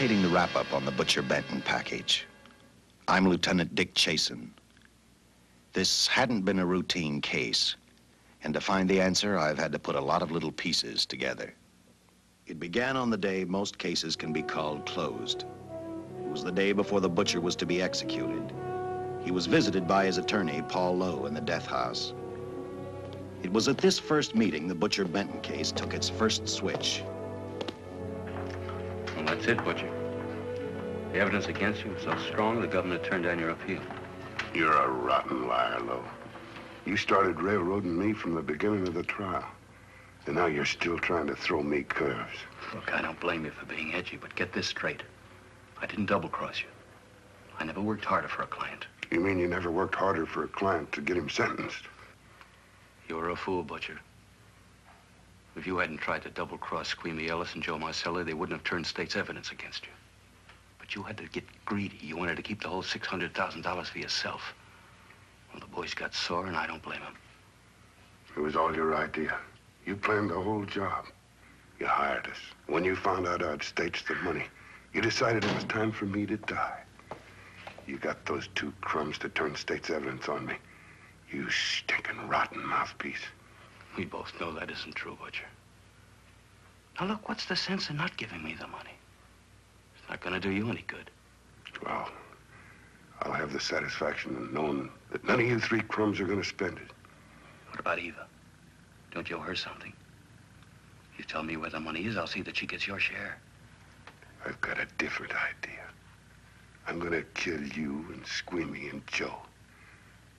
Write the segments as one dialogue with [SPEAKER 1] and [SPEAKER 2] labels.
[SPEAKER 1] imitating the wrap-up on the Butcher Benton package. I'm Lieutenant Dick Chasen. This hadn't been a routine case, and to find the answer, I've had to put a lot of little pieces together. It began on the day most cases can be called closed. It was the day before the butcher was to be executed. He was visited by his attorney, Paul Lowe, in the death house. It was at this first meeting the Butcher Benton case took its first switch.
[SPEAKER 2] Well, that's it, Butcher. The evidence against you is so strong, the governor turned down your appeal.
[SPEAKER 3] You're a rotten liar, Lowe. You started railroading me from the beginning of the trial. And now you're still trying to throw me curves.
[SPEAKER 2] Look, I don't blame you for being edgy, but get this straight. I didn't double-cross you. I never worked harder for a client.
[SPEAKER 3] You mean you never worked harder for a client to get him sentenced?
[SPEAKER 2] You were a fool, Butcher. If you hadn't tried to double-cross Squeamy Ellis and Joe Marcelli, they wouldn't have turned state's evidence against you. But you had to get greedy. You wanted to keep the whole $600,000 for yourself. Well, the boys got sore, and I don't blame them.
[SPEAKER 3] It was all your idea. You planned the whole job. You hired us. When you found out I'd staged the money, you decided it was time for me to die. You got those two crumbs to turn state's evidence on me. You stinking rotten mouthpiece.
[SPEAKER 2] We both know that isn't true, Butcher. Now, look, what's the sense in not giving me the money? It's not going to do you any good.
[SPEAKER 3] Well, I'll have the satisfaction of knowing that none of you three crumbs are going to spend it.
[SPEAKER 2] What about Eva? Don't you owe her something? You tell me where the money is, I'll see that she gets your share.
[SPEAKER 3] I've got a different idea. I'm going to kill you and Squeamy and Joe.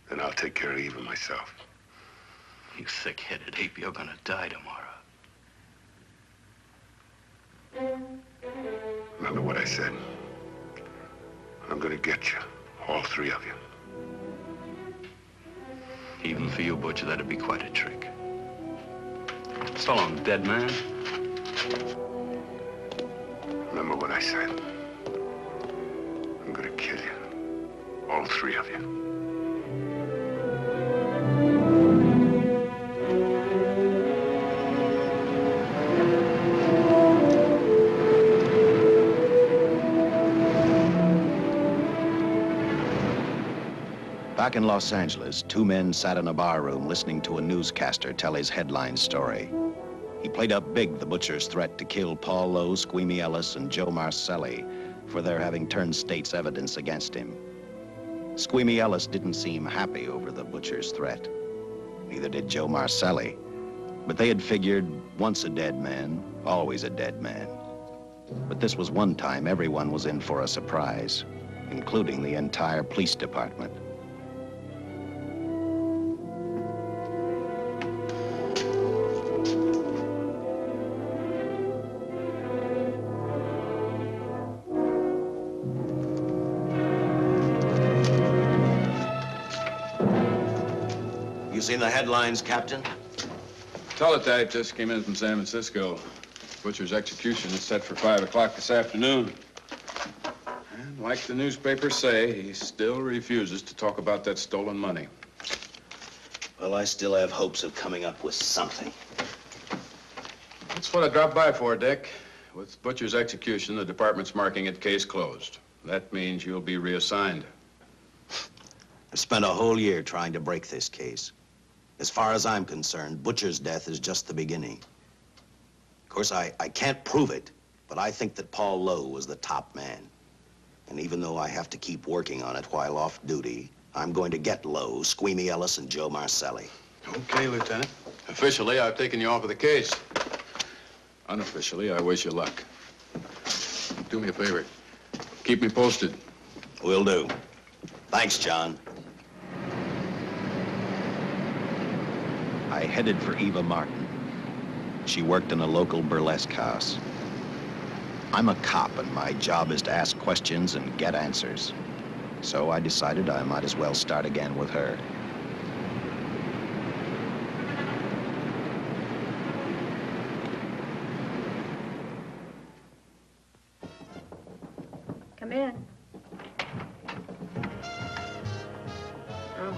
[SPEAKER 3] Then I'll take care of Eva myself.
[SPEAKER 2] You thick-headed ape, you're going to die tomorrow.
[SPEAKER 3] Remember what I said. I'm going to get you, all three of you.
[SPEAKER 2] Even for you, Butcher, that'd be quite a trick. So long, dead man.
[SPEAKER 3] Remember what I said. I'm going to kill you, all three of you.
[SPEAKER 1] Back in Los Angeles, two men sat in a bar room listening to a newscaster tell his headline story. He played up big the butcher's threat to kill Paul Lowe, Squeamy Ellis, and Joe Marcelli for their having turned state's evidence against him. Squeamy Ellis didn't seem happy over the butcher's threat. Neither did Joe Marcelli. But they had figured, once a dead man, always a dead man. But this was one time everyone was in for a surprise, including the entire police department. You seen the headlines, Captain?
[SPEAKER 4] Teletype just came in from San Francisco. Butcher's execution is set for 5 o'clock this afternoon. And like the newspapers say, he still refuses to talk about that stolen money.
[SPEAKER 1] Well, I still have hopes of coming up with something.
[SPEAKER 4] That's what I dropped by for, Dick. With Butcher's execution, the department's marking it case closed. That means you'll be reassigned.
[SPEAKER 1] I've spent a whole year trying to break this case. As far as I'm concerned, Butcher's death is just the beginning. Of course, I can't prove it, but I think that Paul Lowe was the top man. And even though I have to keep working on it while off duty, I'm going to get Lowe, Squeamy Ellis, and Joe Marcelli.
[SPEAKER 4] Okay, Lieutenant. Officially, I've taken you off of the case. Unofficially, I wish you luck. Do me a favor. Keep me posted.
[SPEAKER 1] Will do. Thanks, John. I headed for Eva Martin. She worked in a local burlesque house. I'm a cop, and my job is to ask questions and get answers. So I decided I might as well start again with her.
[SPEAKER 5] Come in. Oh.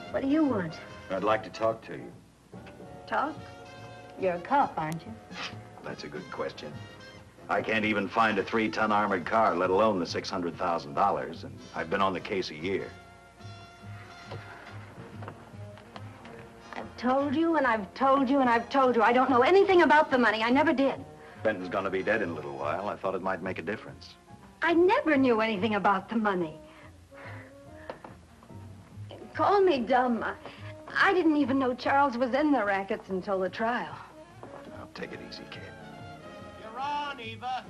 [SPEAKER 5] What do you want?
[SPEAKER 1] I'd like to talk to you.
[SPEAKER 5] Talk? You're a cop, aren't you?
[SPEAKER 1] That's a good question. I can't even find a 3-ton armored car, let alone the $600,000, and I've been on the case a year.
[SPEAKER 5] I've told you, and I've told you, and I've told you. I don't know anything about the money. I never did.
[SPEAKER 1] Benton's gonna be dead in a little while. I thought it might make a difference.
[SPEAKER 5] I never knew anything about the money. Call me dumb. I didn't even know Charles was in the rackets until the trial.
[SPEAKER 1] Now, take it easy, kid.
[SPEAKER 6] You're on, Eva.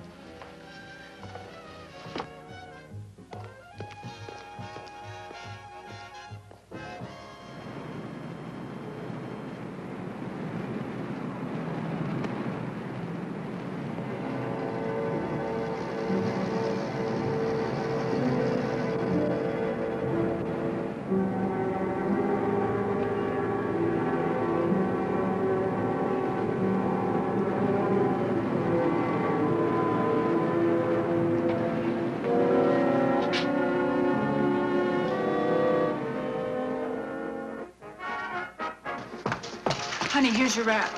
[SPEAKER 7] Honey, here's your wrap.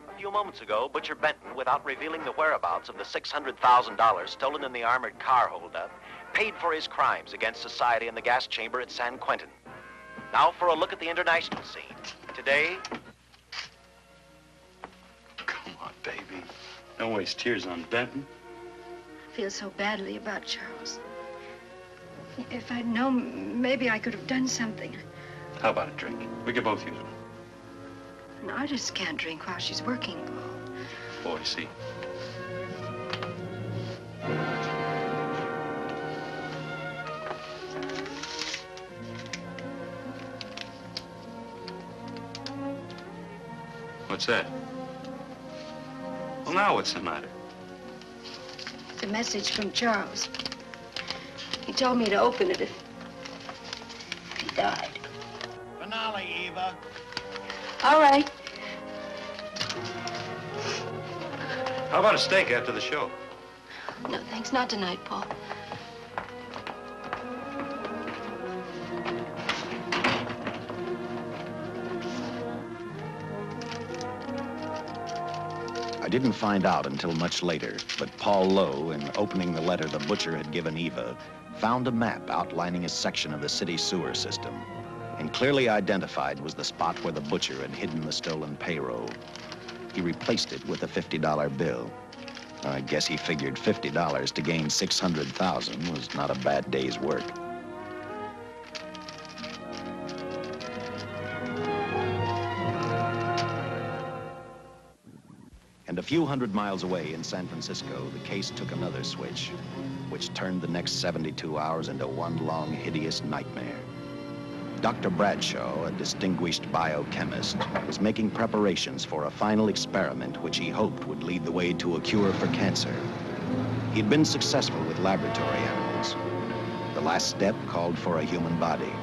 [SPEAKER 1] A few moments ago, Butcher Benton, without revealing the whereabouts of the $600,000 stolen in the armored car holdup, paid for his crimes against society in the gas chamber at San Quentin. Now for a look at the international scene. Today...
[SPEAKER 2] Come on, baby. Don't waste tears on Benton.
[SPEAKER 5] I feel so badly about Charles. If I'd known, maybe I could have done something.
[SPEAKER 2] How about a drink? We could both use one.
[SPEAKER 5] An artist can't drink while she's working, Paul.
[SPEAKER 2] Boy, see. What's that? Well, now what's the matter?
[SPEAKER 5] It's a message from Charles. He told me to open it if he died.
[SPEAKER 6] Finale, Eva.
[SPEAKER 5] All right.
[SPEAKER 2] How about a steak after the show?
[SPEAKER 5] No, thanks. Not tonight, Paul.
[SPEAKER 1] I didn't find out until much later, but Paul Lowe, in opening the letter the butcher had given Eva, found a map outlining a section of the city sewer system. And clearly identified was the spot where the butcher had hidden the stolen payroll. He replaced it with a $50 bill. I guess he figured $50 to gain $600,000 was not a bad day's work. And a few hundred miles away in San Francisco, the case took another switch, which turned the next 72 hours into one long, hideous nightmare. Dr. Bradshaw, a distinguished biochemist, was making preparations for a final experiment which he hoped would lead the way to a cure for cancer. He'd been successful with laboratory animals. The last step called for a human body.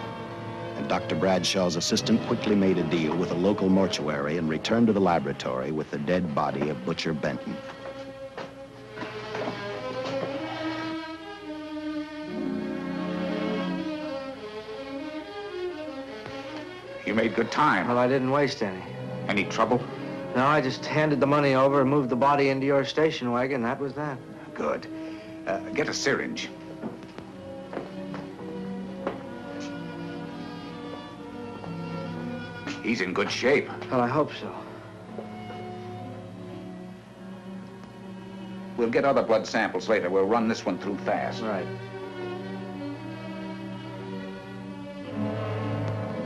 [SPEAKER 1] And Dr. Bradshaw's assistant quickly made a deal with a local mortuary and returned to the laboratory with the dead body of Butcher Benton.
[SPEAKER 8] You made good time.
[SPEAKER 9] Well, I didn't waste any.
[SPEAKER 8] Any trouble?
[SPEAKER 9] No, I just handed the money over and moved the body into your station wagon. That was that.
[SPEAKER 8] Good. Get a syringe. He's in good shape.
[SPEAKER 9] Well, I hope so.
[SPEAKER 8] We'll get other blood samples later. We'll run this one through fast.
[SPEAKER 9] Right.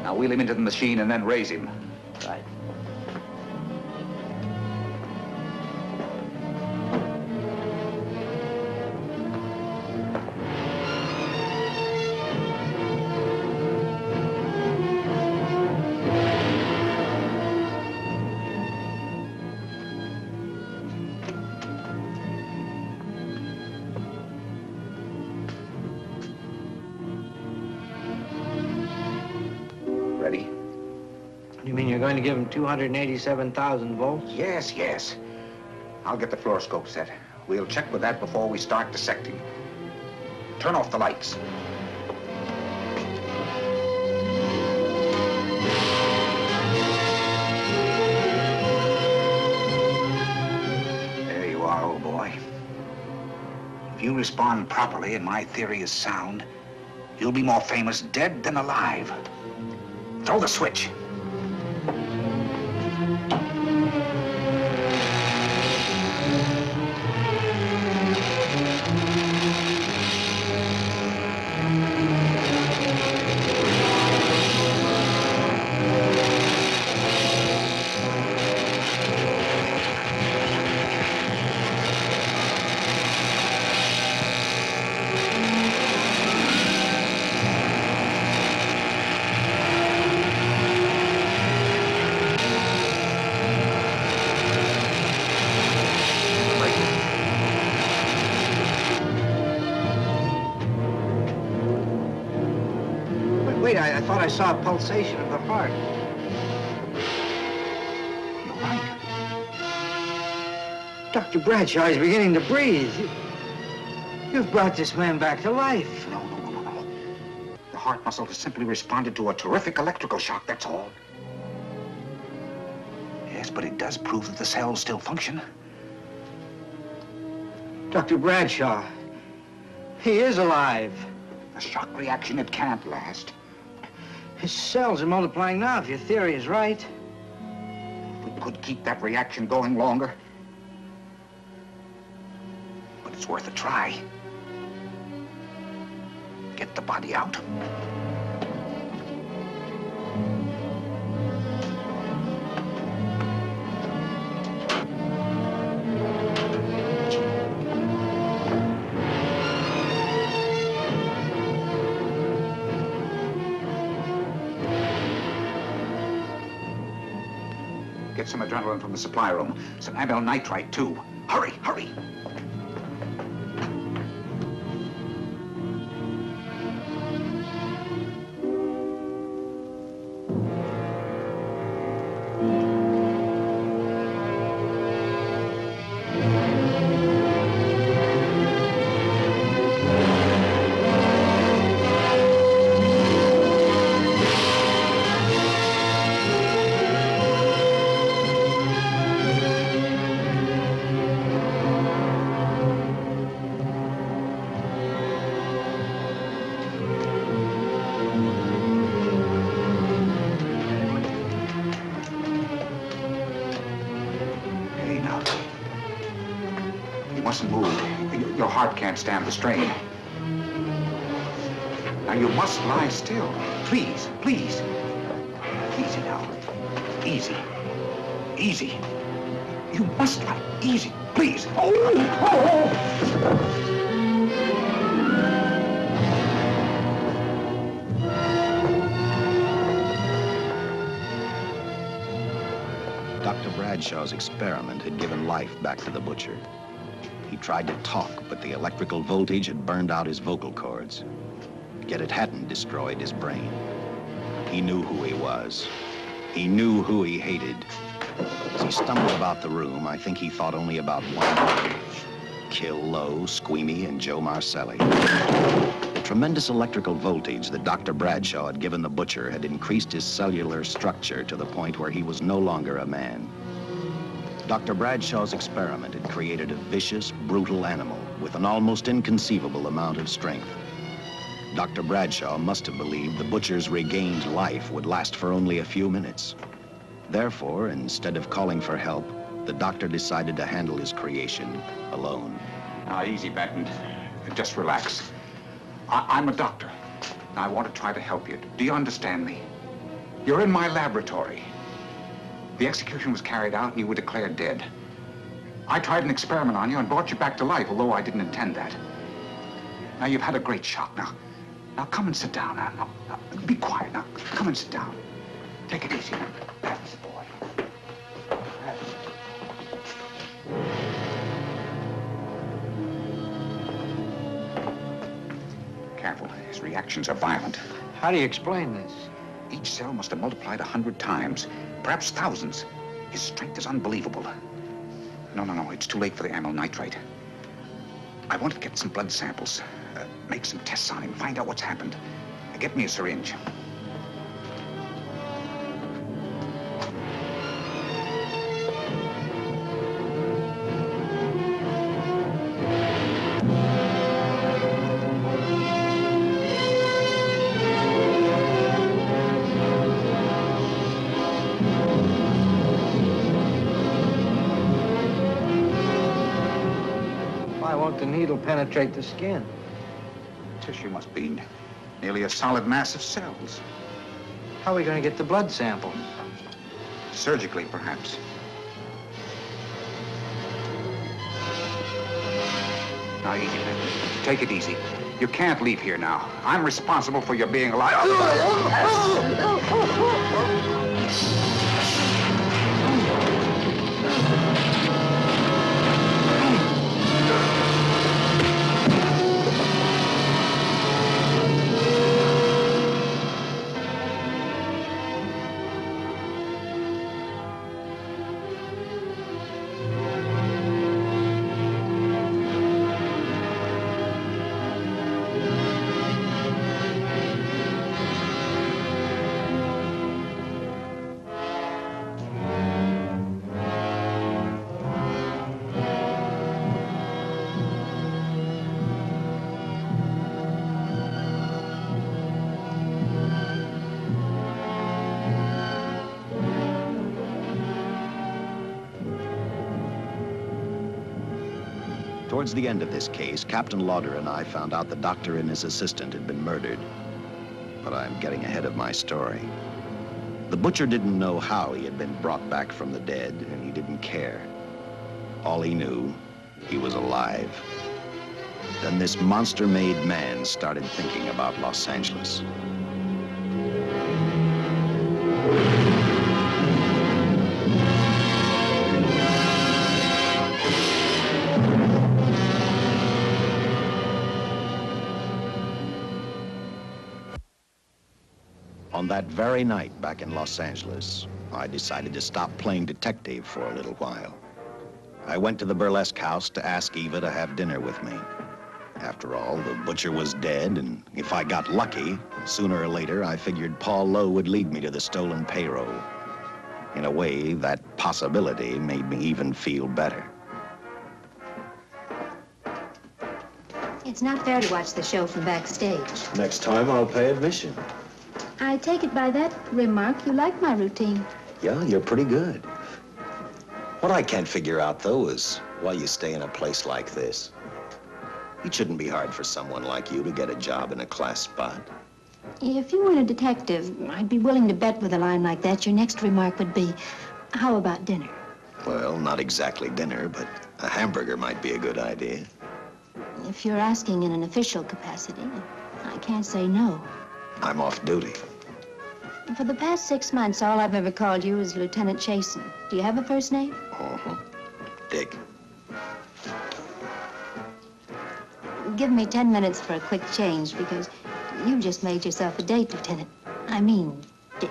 [SPEAKER 8] Now wheel him into the machine and then raise him.
[SPEAKER 9] Right. You mean you're going to give him 287,000 volts?
[SPEAKER 8] Yes, yes. I'll get the fluoroscope set. We'll check with that before we start dissecting. Turn off the lights. There you are, old boy. If you respond properly and my theory is sound, you'll be more famous dead than alive. Throw the switch.
[SPEAKER 9] Wait, I thought I saw a pulsation of the heart.
[SPEAKER 8] You're right.
[SPEAKER 9] Dr. Bradshaw is beginning to breathe. You've brought this man back to life.
[SPEAKER 8] No. The heart muscle has simply responded to a terrific electrical shock, that's all. Yes, but it does prove that the cells still function.
[SPEAKER 9] Dr. Bradshaw, he is alive.
[SPEAKER 8] A shock reaction, it can't last.
[SPEAKER 9] His cells are multiplying now, if your theory is right.
[SPEAKER 8] We could keep that reaction going longer. But it's worth a try. Get the body out. Get some adrenaline from the supply room. Some amyl nitrite, too. Hurry, hurry. Your heart can't stand the strain. Now, you must lie still. Please, please. Easy now. Easy. Easy. You must lie. Easy, please.
[SPEAKER 1] Dr. Bradshaw's experiment had given life back to the butcher. He tried to talk, but the electrical voltage had burned out his vocal cords. Yet it hadn't destroyed his brain. He knew who he was. He knew who he hated. As he stumbled about the room, I think he thought only about one thing: kill Lowe, Squeamy, and Joe Marcelli. The tremendous electrical voltage that Dr. Bradshaw had given the butcher had increased his cellular structure to the point where he was no longer a man. Dr. Bradshaw's experiment had created a vicious, brutal animal with an almost inconceivable amount of strength. Dr. Bradshaw must have believed the butcher's regained life would last for only a few minutes. Therefore, instead of calling for help, the doctor decided to handle his creation alone.
[SPEAKER 8] Now, easy, Benton. Just relax. I'm a doctor. I want to try to help you. Do you understand me? You're in my laboratory. The execution was carried out and you were declared dead. I tried an experiment on you and brought you back to life, although I didn't intend that. Now, you've had a great shock. Now come and sit down. Now, be quiet. Now, come and sit down. Take it easy. That's the boy. Careful. His reactions are violent.
[SPEAKER 9] How do you explain this?
[SPEAKER 8] Each cell must have multiplied 100 times, perhaps thousands. His strength is unbelievable. No, it's too late for the amyl nitrite. I want to get some blood samples, make some tests on him, find out what's happened. Get me a syringe.
[SPEAKER 9] Why won't the needle penetrate the skin?
[SPEAKER 8] Tissue must be nearly a solid mass of cells.
[SPEAKER 9] How are we going to get the blood sample?
[SPEAKER 8] Surgically, perhaps. Now, easy, man. Take it easy. You can't leave here now. I'm responsible for your being alive.
[SPEAKER 1] Towards the end of this case, Captain Lauder and I found out the doctor and his assistant had been murdered. But I'm getting ahead of my story. The butcher didn't know how he had been brought back from the dead, and he didn't care. All he knew, he was alive. Then this monster-made man started thinking about Los Angeles. On that very night back in Los Angeles, I decided to stop playing detective for a little while. I went to the burlesque house to ask Eva to have dinner with me. After all, the butcher was dead, and if I got lucky, sooner or later, I figured Paul Lowe would lead me to the stolen payroll. In a way, that possibility made me even feel better.
[SPEAKER 5] It's not fair to watch the show from backstage.
[SPEAKER 1] Next time, I'll pay admission.
[SPEAKER 5] I take it by that remark you like my routine.
[SPEAKER 1] Yeah, you're pretty good. What I can't figure out, though, is why you stay in a place like this. It shouldn't be hard for someone like you to get a job in a class spot.
[SPEAKER 5] If you weren't a detective, I'd be willing to bet with a line like that your next remark would be, how about dinner?
[SPEAKER 1] Well, not exactly dinner, but a hamburger might be a good idea.
[SPEAKER 5] If you're asking in an official capacity, I can't say no.
[SPEAKER 1] I'm off duty.
[SPEAKER 5] For the past 6 months, all I've ever called you is Lieutenant Chasen. Do you have a first name?
[SPEAKER 1] Uh-huh. Dick.
[SPEAKER 5] Give me 10 minutes for a quick change, because you just made yourself a date, Lieutenant. I mean, Dick.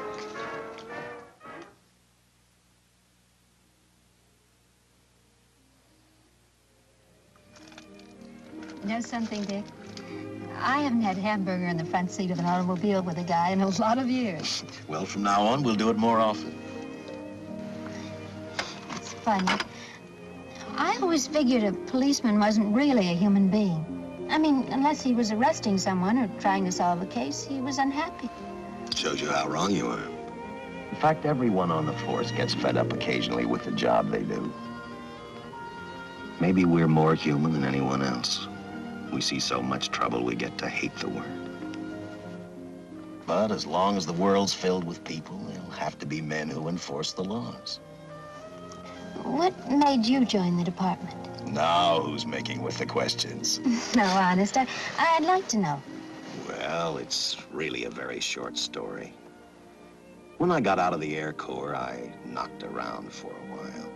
[SPEAKER 5] Know something, Dick? I haven't had hamburger in the front seat of an automobile with a guy in a lot of years.
[SPEAKER 1] Well, from now on, we'll do it more often.
[SPEAKER 5] It's funny. I always figured a policeman wasn't really a human being. I mean, unless he was arresting someone or trying to solve a case, he was unhappy.
[SPEAKER 1] Shows you how wrong you are. In fact, everyone on the force gets fed up occasionally with the job they do. Maybe we're more human than anyone else. We see so much trouble, we get to hate the work. But as long as the world's filled with people, there'll have to be men who enforce the laws.
[SPEAKER 5] What made you join the department?
[SPEAKER 1] Now who's making with the questions?
[SPEAKER 5] No, honest, I'd like to know.
[SPEAKER 1] Well, it's really a very short story. When I got out of the Air Corps, I knocked around for a while.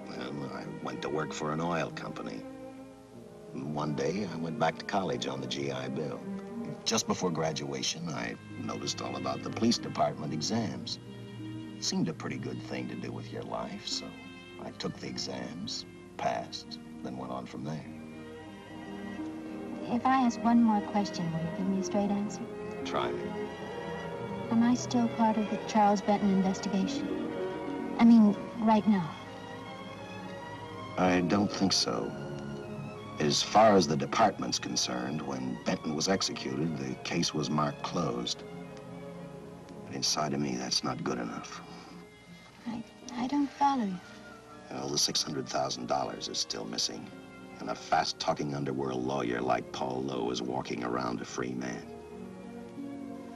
[SPEAKER 1] Then I went to work for an oil company. One day, I went back to college on the GI Bill. Just before graduation, I noticed all about the police department exams. Seemed a pretty good thing to do with your life, so I took the exams, passed, then went on from there.
[SPEAKER 5] If I ask one more question, will you give me a straight answer?
[SPEAKER 1] Try me.
[SPEAKER 5] Am I still part of the Charles Benton investigation? I mean, right now.
[SPEAKER 1] I don't think so. As far as the department's concerned, when Benton was executed, the case was marked closed. But inside of me, that's not good enough.
[SPEAKER 5] I don't follow you.
[SPEAKER 1] Well, the $600,000 is still missing. And a fast-talking underworld lawyer like Paul Lowe is walking around a free man.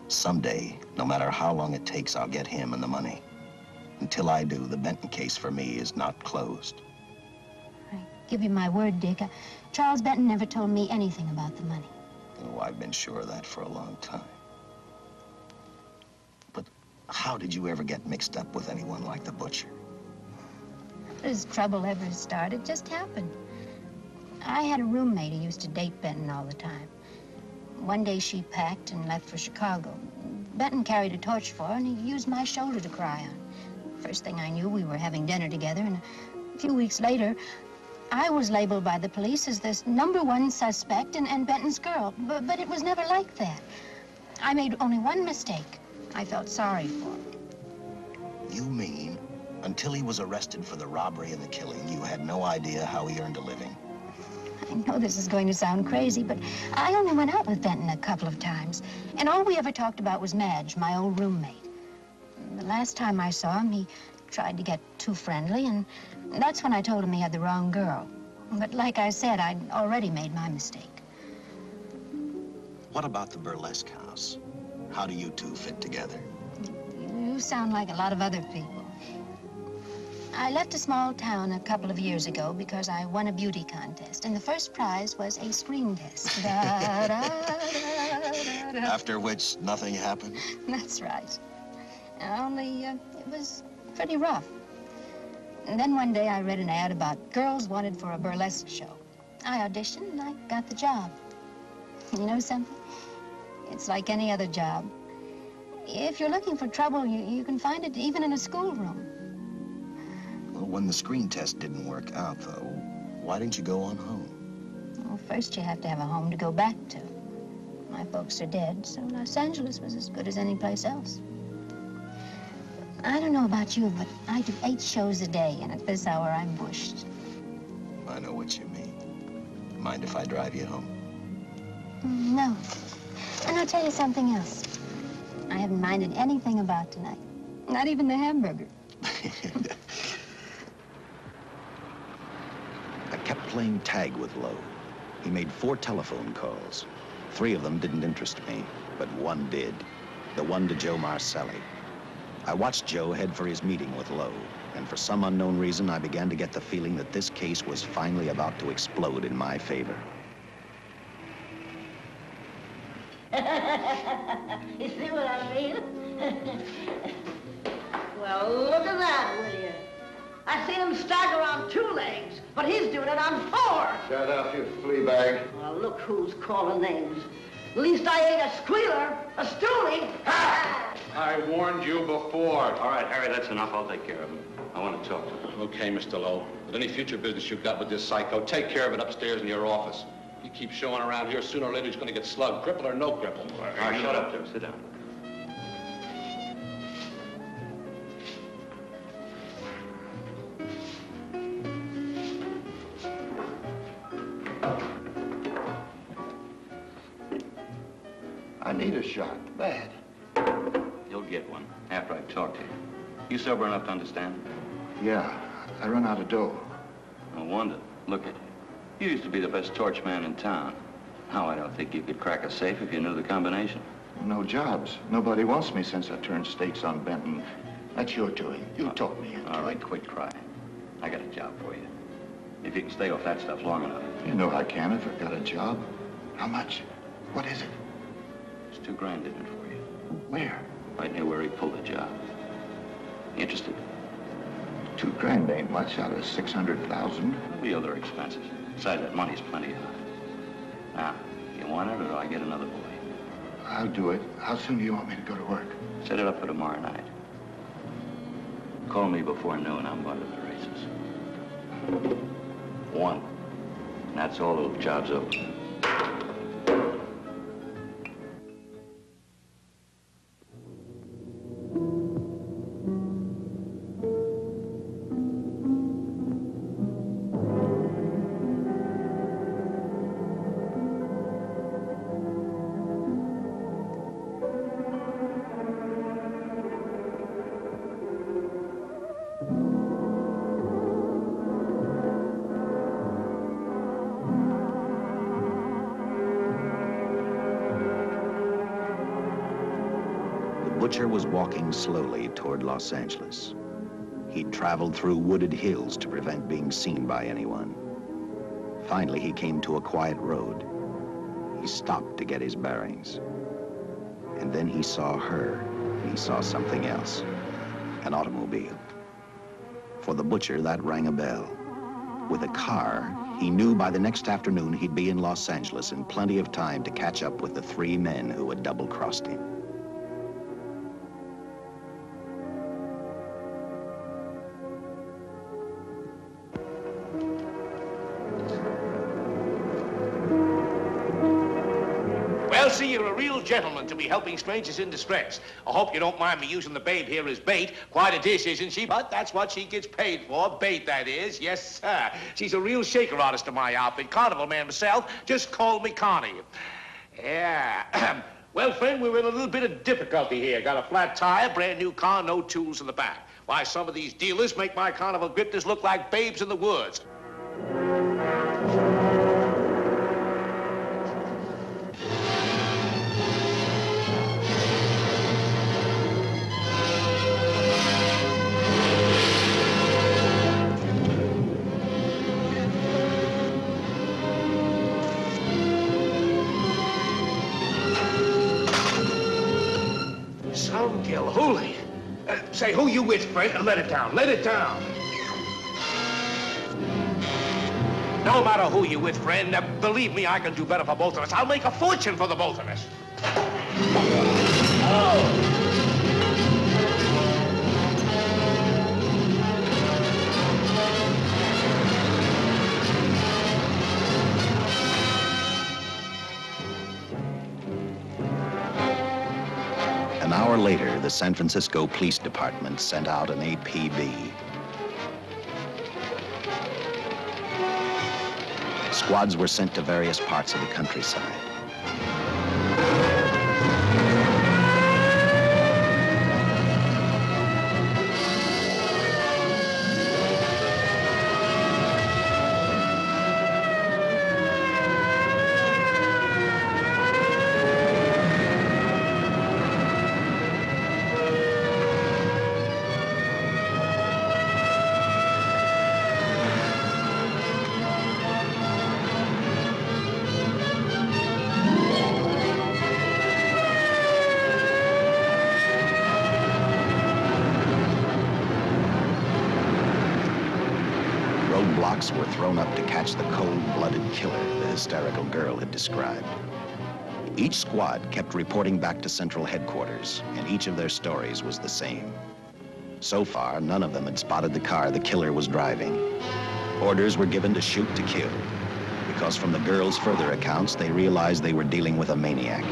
[SPEAKER 1] Someday, no matter how long it takes, I'll get him and the money. Until I do, the Benton case for me is not closed.
[SPEAKER 5] I give you my word, Dick. Charles Benton never told me anything about the money.
[SPEAKER 1] Oh, I've been sure of that for a long time. But how did you ever get mixed up with anyone like the butcher?
[SPEAKER 5] As trouble ever started, it just happened. I had a roommate who used to date Benton all the time. One day she packed and left for Chicago. Benton carried a torch for her, and he used my shoulder to cry on. First thing I knew, we were having dinner together, and a few weeks later, I was labeled by the police as this #1 suspect and Benton's girl, but it was never like that. I made only one mistake. I felt sorry for him.
[SPEAKER 1] You mean, until he was arrested for the robbery and the killing, you had no idea how he earned a living?
[SPEAKER 5] I know this is going to sound crazy, but I only went out with Benton a couple of times, and all we ever talked about was Madge, my old roommate. The last time I saw him, he tried to get too friendly, and that's when I told him he had the wrong girl. But like I said, I'd already made my mistake.
[SPEAKER 1] What about the burlesque house? How do you two fit together?
[SPEAKER 5] You sound like a lot of other people. I left a small town a couple of years ago because I won a beauty contest, and the first prize was a screen test. Da, da, da, da, da.
[SPEAKER 1] After which, nothing happened?
[SPEAKER 5] That's right. Only, it was pretty rough. And then one day I read an ad about girls wanted for a burlesque show. I auditioned and I got the job. You know something? It's like any other job. If you're looking for trouble, you can find it even in a schoolroom.
[SPEAKER 1] Well, when the screen test didn't work out, though, why didn't you go on home?
[SPEAKER 5] Well, first you have to have a home to go back to. My folks are dead, so Los Angeles was as good as any place else. I don't know about you, but I do 8 shows a day, and at this hour, I'm bushed.
[SPEAKER 1] I know what you mean. Mind if I drive you home?
[SPEAKER 5] No. And I'll tell you something else. I haven't minded anything about tonight. Not even the hamburger.
[SPEAKER 1] I kept playing tag with Lowe. He made 4 telephone calls. 3 of them didn't interest me, but one did. The one to Joe Marcelli. I watched Joe head for his meeting with Lowe, and for some unknown reason, I began to get the feeling that this case was finally about to explode in my favor.
[SPEAKER 7] You see what I mean? Well, look at that, will you? I seen him stagger on 2 legs, but he's doing it on 4.
[SPEAKER 3] Shut up, you flea bag.
[SPEAKER 7] Well, look who's calling names. At least I ain't a squealer, a stoolie.
[SPEAKER 10] I warned you before.
[SPEAKER 2] All right, Harry, that's enough. I'll take care of him. I want to talk to him.
[SPEAKER 10] Okay, Mr. Lowe. But any future business you've got with this psycho, take care of it upstairs in your office. You keep showing around here, sooner or later he's going to get slugged, cripple or no cripple.
[SPEAKER 2] All right, shut up, Joe. Sit down.
[SPEAKER 3] I need a shot, bad.
[SPEAKER 2] You'll get one after I talk to you. You sober enough to understand?
[SPEAKER 3] Yeah, I run out of dough.
[SPEAKER 2] No wonder. Look at you. You used to be the best torch man in town. Now I don't think you could crack a safe if you knew the combination.
[SPEAKER 3] No jobs. Nobody wants me since I turned stakes on Benton. That's your doing. You talked me into
[SPEAKER 2] All right,
[SPEAKER 3] it.
[SPEAKER 2] quit crying. I got a job for you. If you can stay off that stuff long enough.
[SPEAKER 3] You know I can if I've got a job. How much? What is it?
[SPEAKER 2] It's $2 grand in it for you.
[SPEAKER 3] Where?
[SPEAKER 2] Right near where he pulled the job. Interested?
[SPEAKER 3] $2 grand ain't much out of 600,000.
[SPEAKER 2] There'll be other expenses. Besides, that money's plenty of it. Now, you want it or do I get another boy?
[SPEAKER 3] I'll do it. How soon do you want me to go to work?
[SPEAKER 2] Set it up for tomorrow night. Call me before noon. I'm going to the races. 1. And that's all. The job's over.
[SPEAKER 1] The butcher was walking slowly toward Los Angeles. He'd traveled through wooded hills to prevent being seen by anyone. Finally, he came to a quiet road. He stopped to get his bearings. And then he saw her. He saw something else. An automobile. For the butcher, that rang a bell. With a car, he knew by the next afternoon he'd be in Los Angeles in plenty of time to catch up with the 3 men who had double-crossed him.
[SPEAKER 11] Well, see, you're a real gentleman to be helping strangers in distress. I hope you don't mind me using the babe here as bait. Quite a dish, isn't she? But that's what she gets paid for. Bait, that is. Yes, sir. She's a real shaker artist of my outfit. Carnival man myself. Just call me Connie. Yeah. Well, friend, we're in a little bit of difficulty here. Got a flat tire, brand new car, no tools in the back. Why, some of these dealers make my carnival grifters look like babes in the woods. Some Gilhooly. Say, who you with, friend? Let it down. Let it down. No matter who you with, friend, believe me, I can do better for both of us. I'll make a fortune for the both of us. Oh!
[SPEAKER 1] An hour later, the San Francisco Police Department sent out an APB. Squads were sent to various parts of the countryside. Roadblocks were thrown up to catch the cold-blooded killer the hysterical girl had described. Each squad kept reporting back to central headquarters, and each of their stories was the same. So far, none of them had spotted the car the killer was driving. Orders were given to shoot to kill, because from the girls' further accounts, they realized they were dealing with a maniac.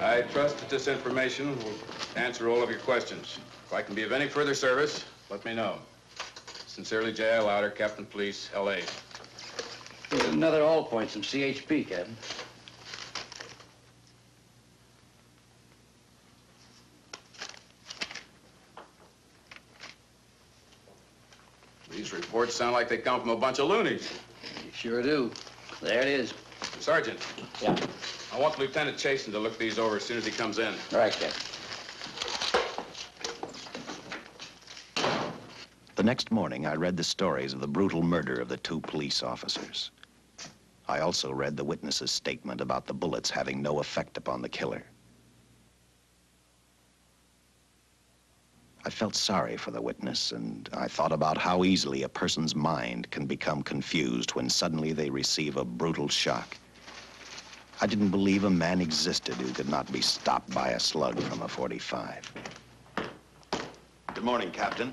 [SPEAKER 4] I trust that this information will answer all of your questions. If I can be of any further service, let me know. Sincerely, J.I. Louder, Captain Police, L.A.
[SPEAKER 12] Here's another all points from CHP, Captain.
[SPEAKER 4] These reports sound like they come from a bunch of loonies.
[SPEAKER 12] You sure do. There it is.
[SPEAKER 4] Sergeant.
[SPEAKER 12] Yeah.
[SPEAKER 4] I want Lieutenant Chasen to look these over as soon as he comes in.
[SPEAKER 12] All right, Captain.
[SPEAKER 1] The next morning, I read the stories of the brutal murder of the 2 police officers. I also read the witness's statement about the bullets having no effect upon the killer. I felt sorry for the witness, and I thought about how easily a person's mind can become confused when suddenly they receive a brutal shock. I didn't believe a man existed who could not be stopped by a slug from a .45. Good morning, Captain.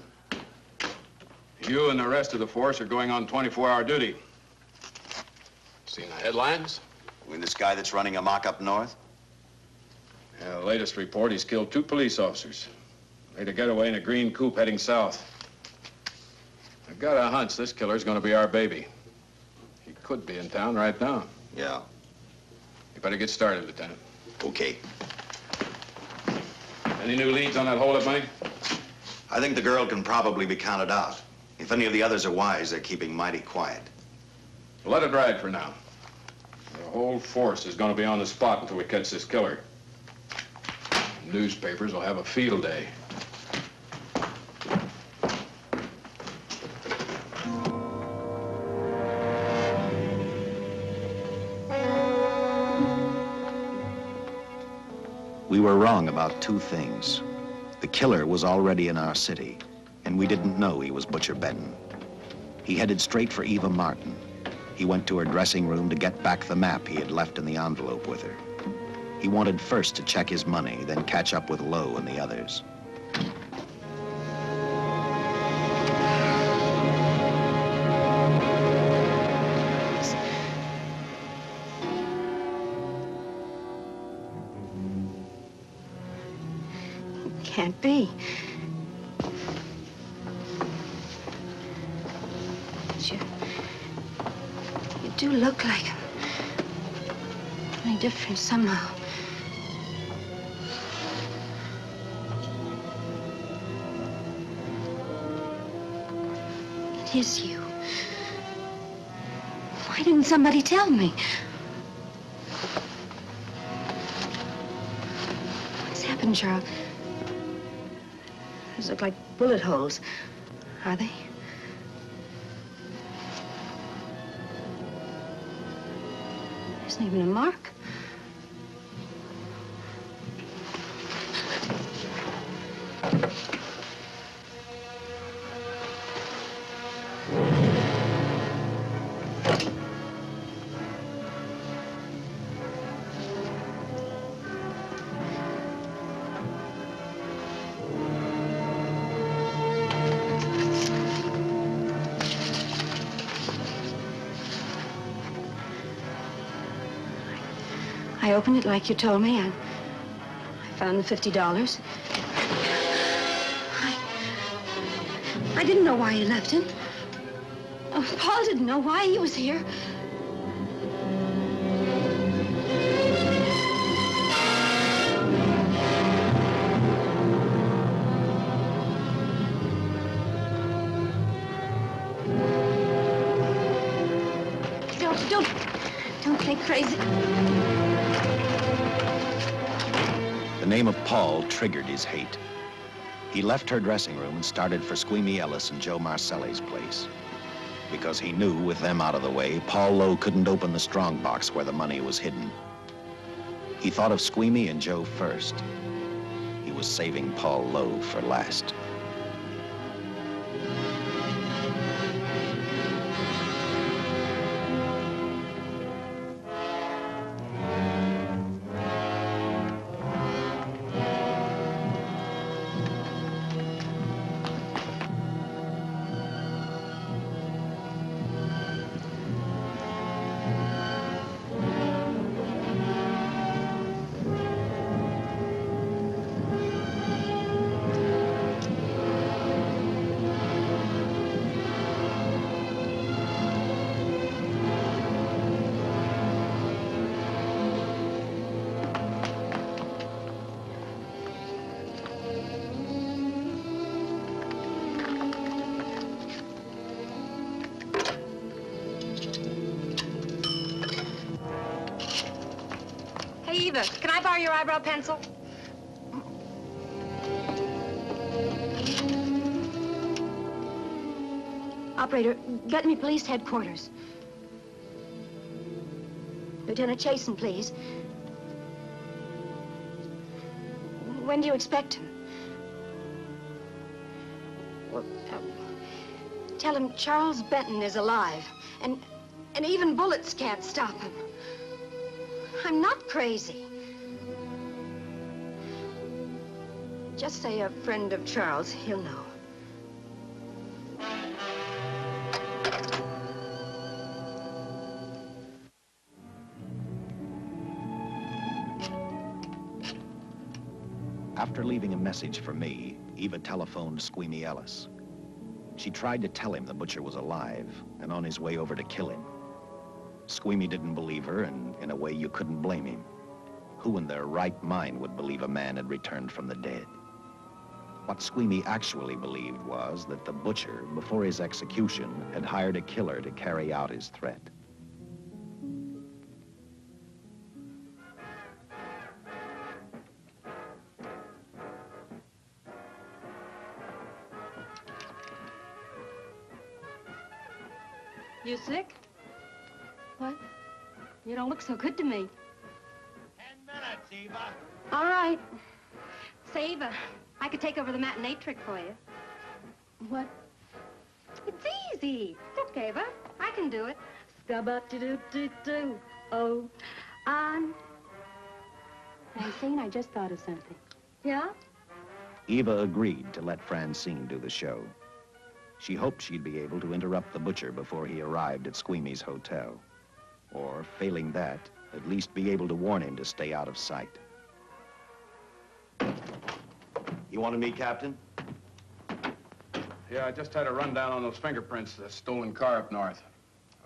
[SPEAKER 4] You and the rest of the force are going on 24-hour duty. Seen the headlines?
[SPEAKER 1] You mean this guy that's running amok up north?
[SPEAKER 4] Yeah, the latest report, he's killed 2 police officers. Made a getaway in a green coupe heading south. I've got a hunch this killer's gonna be our baby. He could be in town right now.
[SPEAKER 1] Yeah.
[SPEAKER 4] You better get started, Lieutenant.
[SPEAKER 1] Okay.
[SPEAKER 4] Any new leads on that hold-up money?
[SPEAKER 1] I think the girl can probably be counted out. If any of the others are wise, they're keeping mighty quiet.
[SPEAKER 4] Let it ride for now. The whole force is gonna be on the spot until we catch this killer. Newspapers will have a field day.
[SPEAKER 1] We were wrong about 2 things. The killer was already in our city, and we didn't know he was Butcher Benton. He headed straight for Eva Martin. He went to her dressing room to get back the map he had left in the envelope with her. He wanted first to check his money, then catch up with Lowe and the others.
[SPEAKER 5] Can't be. But you do look like him. Only different somehow. It is you. Why didn't somebody tell me? What's happened, Charles? These look like bullet holes. Are they? There isn't even a mark. I opened it like you told me, and I found the $50. I didn't know why you left him. Oh, Paul didn't know why he was here. Don't think crazy.
[SPEAKER 1] The name of Paul triggered his hate. He left her dressing room and started for Squeamy Ellis and Joe Marcelli's place. Because he knew, with them out of the way, Paul Lowe couldn't open the strong box where the money was hidden. He thought of Squeamy and Joe first. He was saving Paul Lowe for last.
[SPEAKER 13] Hey, Eva, can I borrow your eyebrow pencil?
[SPEAKER 5] Operator, get me police headquarters. Lieutenant Chasen, please. When do you expect him? Well, tell him Charles Benton is alive, and even bullets can't stop him. I'm not crazy. Just say a friend of Charles, he'll know.
[SPEAKER 1] After leaving a message for me, Eva telephoned Squeamy Ellis. She tried to tell him the butcher was alive and on his way over to kill him. Squeamy didn't believe her, and in a way you couldn't blame him. Who in their right mind would believe a man had returned from the dead? What Squeamy actually believed was that the butcher, before his execution, had hired a killer to carry out his threat.
[SPEAKER 13] You sick?
[SPEAKER 5] What?
[SPEAKER 13] You don't look so good to me.
[SPEAKER 6] 10 minutes, Eva.
[SPEAKER 13] All right. Say, Eva, I could take over the matinee trick for you.
[SPEAKER 5] What?
[SPEAKER 13] It's easy. Look, Eva, I can do it. Scabba-doo-doo-doo. Oh, Francine, I just thought of something. Yeah?
[SPEAKER 1] Eva agreed to let Francine do the show. She hoped she'd be able to interrupt the butcher before he arrived at Squeamy's hotel. Or, failing that, at least be able to warn him to stay out of sight. You wanted me, Captain?
[SPEAKER 4] Yeah, I just had a rundown on those fingerprints of the stolen car up north.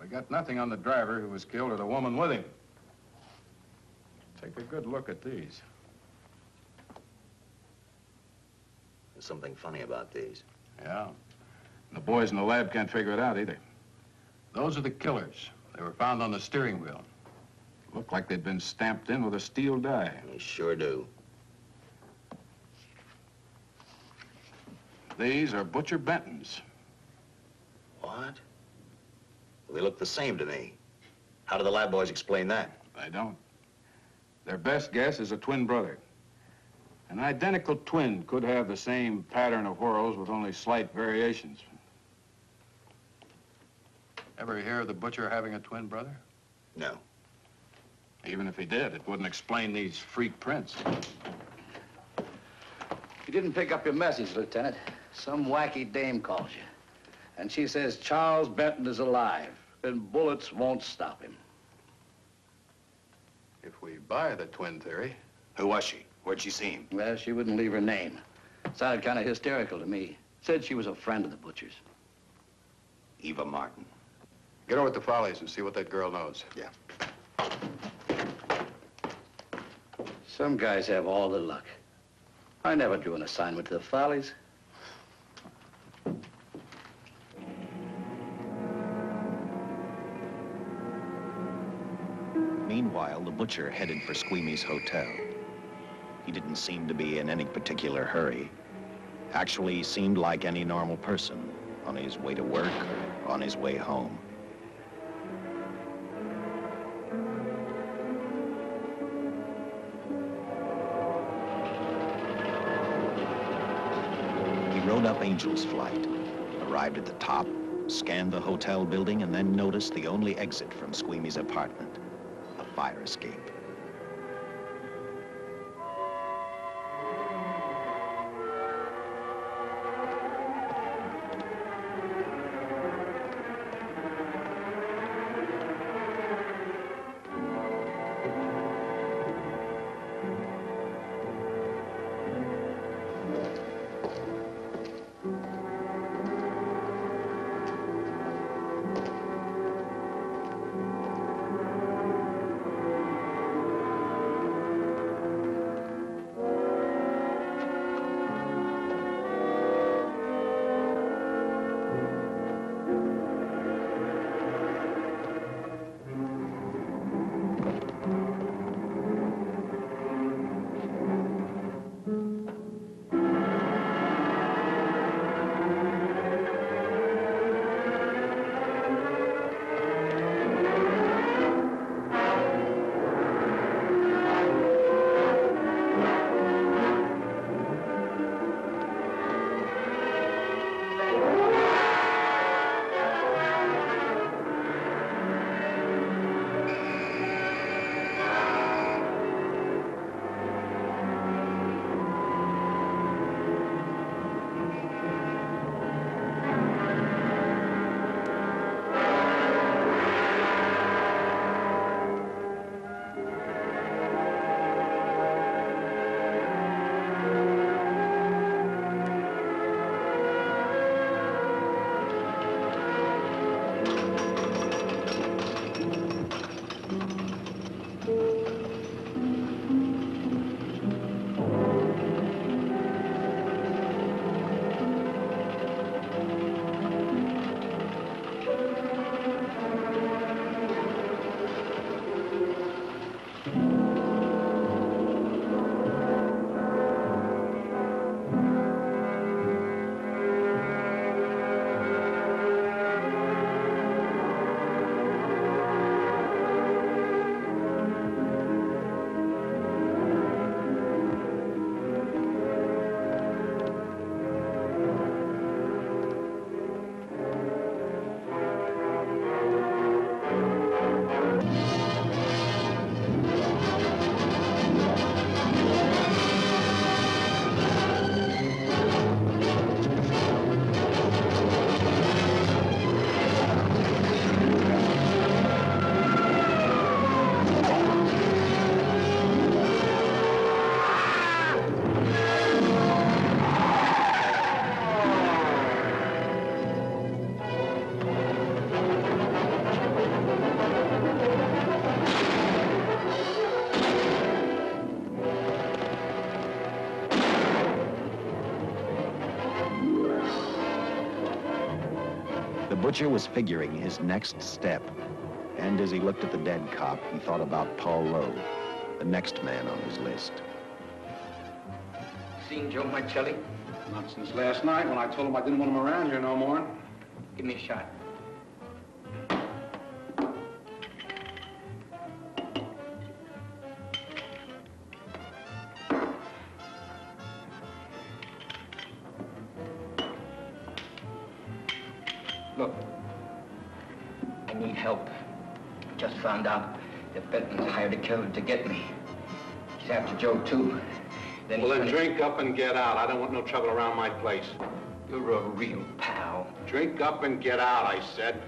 [SPEAKER 4] We got nothing on the driver who was killed or the woman with him. Take a good look at these.
[SPEAKER 1] There's something funny about these.
[SPEAKER 4] Yeah. And the boys in the lab can't figure it out either. Those are the killers. They were found on the steering wheel. Looked like they'd been stamped in with a steel die.
[SPEAKER 1] They sure do.
[SPEAKER 4] These are Butcher Benton's.
[SPEAKER 1] What? Well, they look the same to me. How do the lab boys explain that?
[SPEAKER 4] They don't. Their best guess is a twin brother. An identical twin could have the same pattern of whorls with only slight variations. Ever hear of the butcher having a twin brother?
[SPEAKER 1] No.
[SPEAKER 4] Even if he did, it wouldn't explain these freak prints.
[SPEAKER 12] You didn't pick up your message, Lieutenant. Some wacky dame calls you. And she says Charles Benton is alive, and bullets won't stop him.
[SPEAKER 4] If we buy the twin theory...
[SPEAKER 1] Who was she? Where'd she see him?
[SPEAKER 12] Well, she wouldn't leave her name. Sounded kind of hysterical to me. Said she was a friend of the butcher's.
[SPEAKER 1] Eva Martin.
[SPEAKER 4] Get over at the Follies and see what that girl knows.
[SPEAKER 1] Yeah.
[SPEAKER 12] Some guys have all the luck. I never drew an assignment to the Follies.
[SPEAKER 1] Meanwhile, the butcher headed for Squeamy's hotel. He didn't seem to be in any particular hurry. Actually, he seemed like any normal person, on his way to work or on his way home. He rode up Angel's Flight, arrived at the top, scanned the hotel building, and then noticed the only exit from Squeamy's apartment, a fire escape. Butcher was figuring his next step. And as he looked at the dead cop, he thought about Paul Lowe, the next man on his list.
[SPEAKER 14] Seen Joe Marcelli?
[SPEAKER 10] Not since last night when I told him I didn't want him around here no more.
[SPEAKER 14] Give me a shot. Look, I need help. Just found out that Benton's hired a killer to get me. He's after Joe, too.
[SPEAKER 10] Well, then drink up and get out. I don't want no trouble around my place.
[SPEAKER 14] You're a real pal.
[SPEAKER 10] Drink up and get out, I said.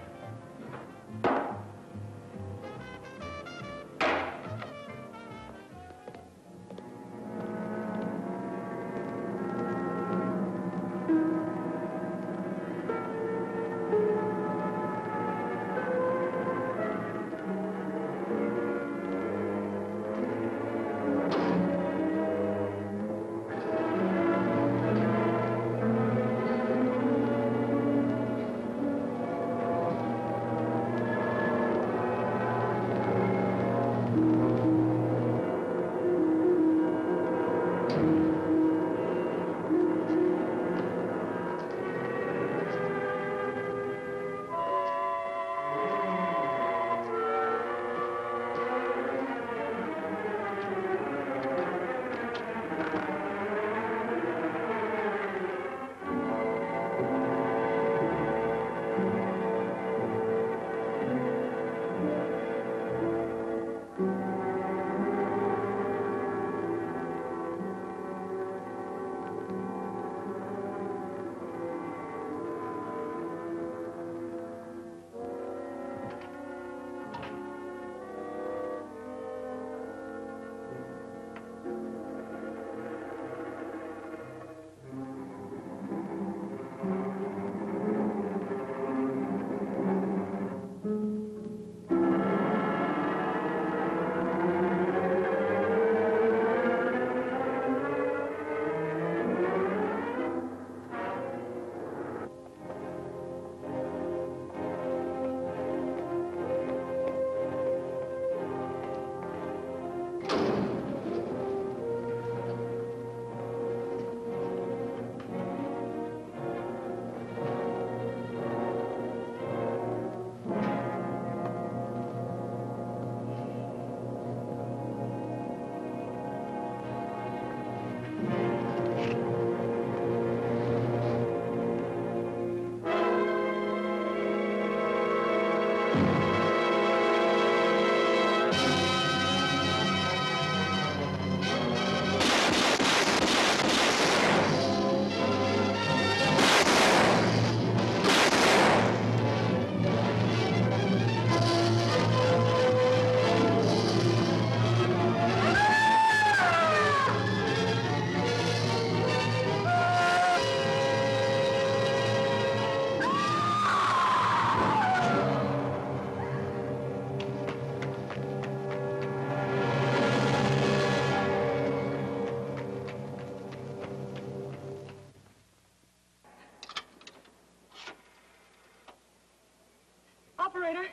[SPEAKER 13] Operator,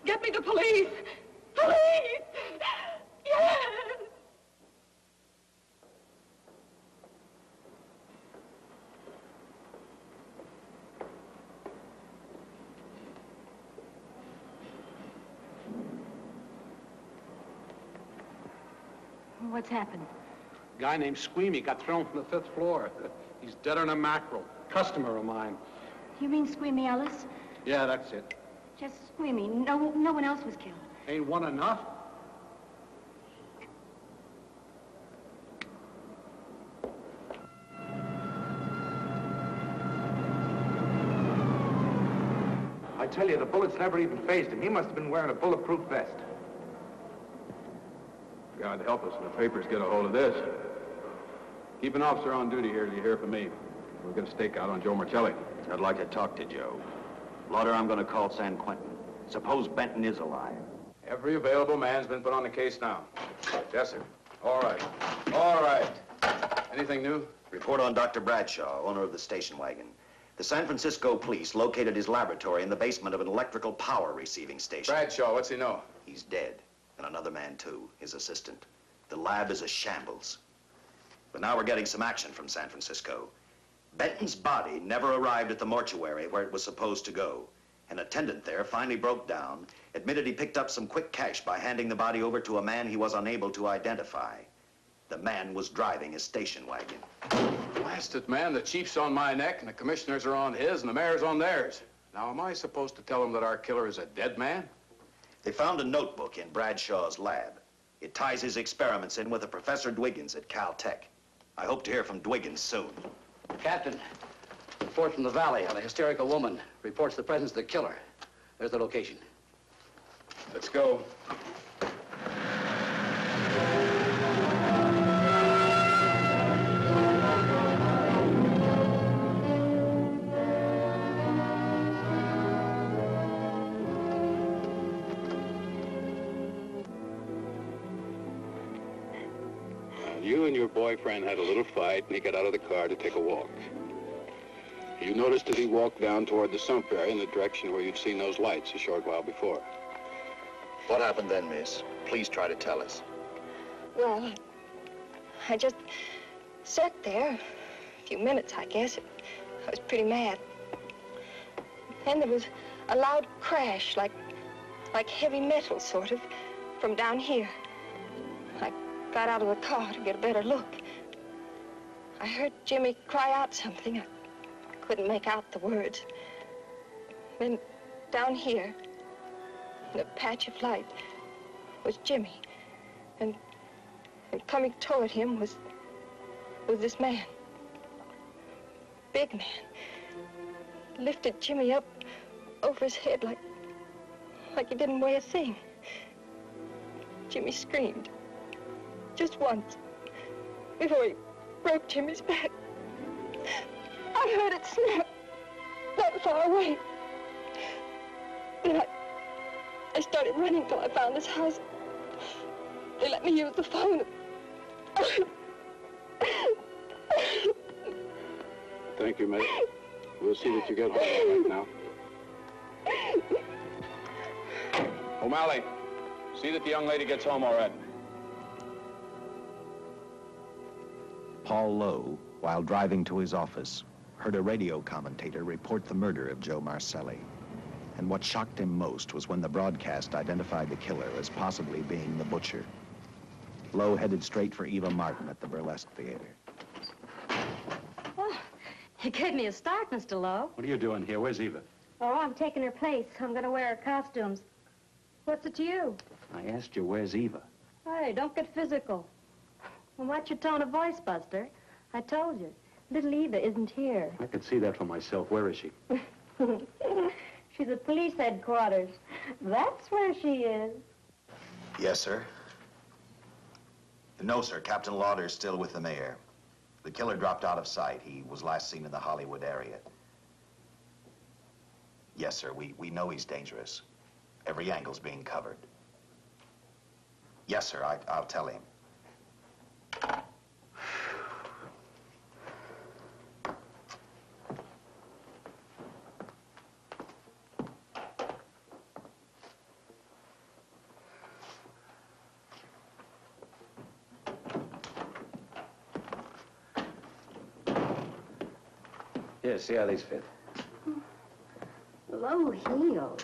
[SPEAKER 13] get me the police! Police! Yes!
[SPEAKER 5] What's happened?
[SPEAKER 10] A guy named Squeamy got thrown from the 5th floor. He's deader than a mackerel. Customer of mine.
[SPEAKER 5] You mean Squeamy Ellis?
[SPEAKER 10] Yeah, that's it.
[SPEAKER 5] Just Squeamy. No one else was killed.
[SPEAKER 10] Ain't one enough?
[SPEAKER 15] I tell you, the bullets never even phased him. He must have been wearing a bulletproof vest.
[SPEAKER 4] God help us if the papers get a hold of this. Keep an officer on duty here till you hear from me. We'll get a stakeout on Joe Marcelli.
[SPEAKER 1] I'd like to talk to Joe. Lauder, I'm going to call San Quentin. Suppose Benton is alive.
[SPEAKER 4] Every available man's been put on the case now. Yes, sir. All right. All right. Anything new?
[SPEAKER 1] Report on Dr. Bradshaw, owner of the station wagon. The San Francisco police located his laboratory in the basement of an electrical power receiving station.
[SPEAKER 4] Bradshaw, what's he know?
[SPEAKER 1] He's dead. And another man, too, his assistant. The lab is a shambles. But now we're getting some action from San Francisco. Benton's body never arrived at the mortuary where it was supposed to go. An attendant there finally broke down, admitted he picked up some quick cash by handing the body over to a man he was unable to identify. The man was driving a station wagon.
[SPEAKER 4] Blast it, man. The chief's on my neck, and the commissioners are on his, and the mayor's on theirs. Now, am I supposed to tell him that our killer is a dead man?
[SPEAKER 1] They found a notebook in Bradshaw's lab. It ties his experiments in with a Professor Dwiggins at Caltech. I hope to hear from Dwiggins soon.
[SPEAKER 12] Captain, report from the valley on a hysterical woman. Reports the presence of the killer. There's the location.
[SPEAKER 4] Let's go.
[SPEAKER 2] You and your boyfriend had a little fight, and he got out of the car to take a walk. You noticed that he walked down toward the sump area in the direction where you'd seen those lights a short while before.
[SPEAKER 1] What happened then, miss? Please try to tell us.
[SPEAKER 13] Well, I just sat there a few minutes, I guess. I was pretty mad. Then there was a loud crash, like heavy metal, sort of, from down here. I got out of the car to get a better look. I heard Jimmy cry out something. I couldn't make out the words. Then down here, in a patch of light, was Jimmy. And coming toward him was this man. Big man. Lifted Jimmy up over his head like he didn't weigh a thing. Jimmy screamed. Just once, before he broke Jimmy's back. I heard it snap, that far away. Then I started running till I found this house. They let me use the phone.
[SPEAKER 2] Thank you, mate. We'll see that you get home right now.
[SPEAKER 4] O'Malley, see that the young lady gets home all right.
[SPEAKER 1] Paul Lowe, while driving to his office, heard a radio commentator report the murder of Joe Marcelli. And what shocked him most was when the broadcast identified the killer as possibly being the butcher. Lowe headed straight for Eva Martin at the Burlesque Theater.
[SPEAKER 13] Oh, you gave me a start, Mr. Lowe.
[SPEAKER 2] What are you doing here? Where's Eva?
[SPEAKER 13] Oh, I'm taking her place. I'm going to wear her costumes. What's it to you?
[SPEAKER 2] I asked you, where's Eva?
[SPEAKER 13] Hey, don't get physical. Well, watch your tone of voice, Buster. I told you. Little Eva isn't here.
[SPEAKER 2] I could see that for myself. Where is she?
[SPEAKER 13] She's at police headquarters. That's where she is.
[SPEAKER 1] Yes, sir. No, sir. Captain Lauder's still with the mayor. The killer dropped out of sight. He was last seen in the Hollywood area. Yes, sir. We know he's dangerous. Every angle's being covered. Yes, sir. I'll tell him.
[SPEAKER 12] Here, see how these fit.
[SPEAKER 13] Low heels.